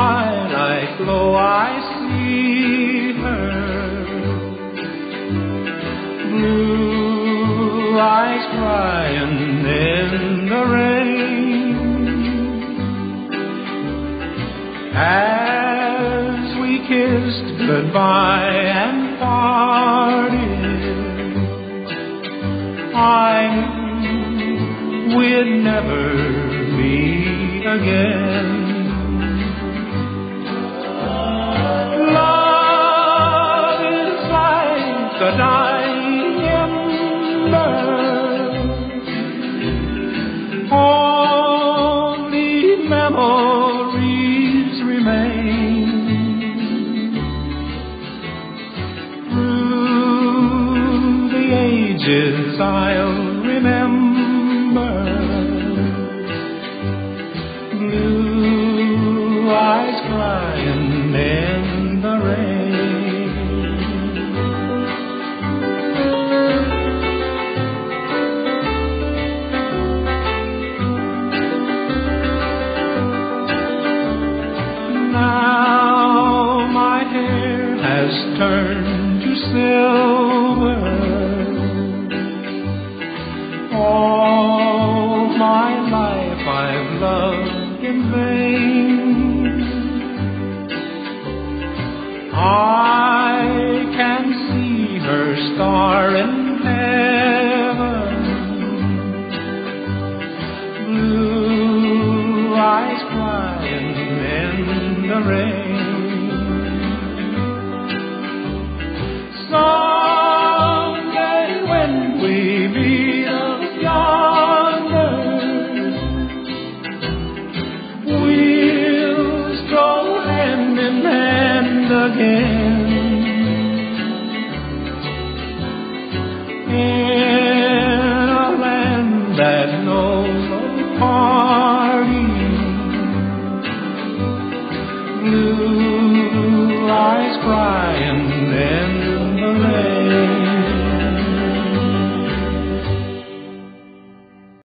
twilight glow I see her, blue eyes crying in the rain. As we kissed goodbye and parted, I knew we'd never meet again. Love is like a dying ember, only memories remain. Through the ages I'll remember, blue eyes crying in the rain. Now my hair has turned to silver, all my life I've loved in vain. I can see her star in heaven, blue eyes crying in the rain. Someday when we meet up yonder, we'll stroll hand in hand again in a land that knows no parting, blue eyes crying in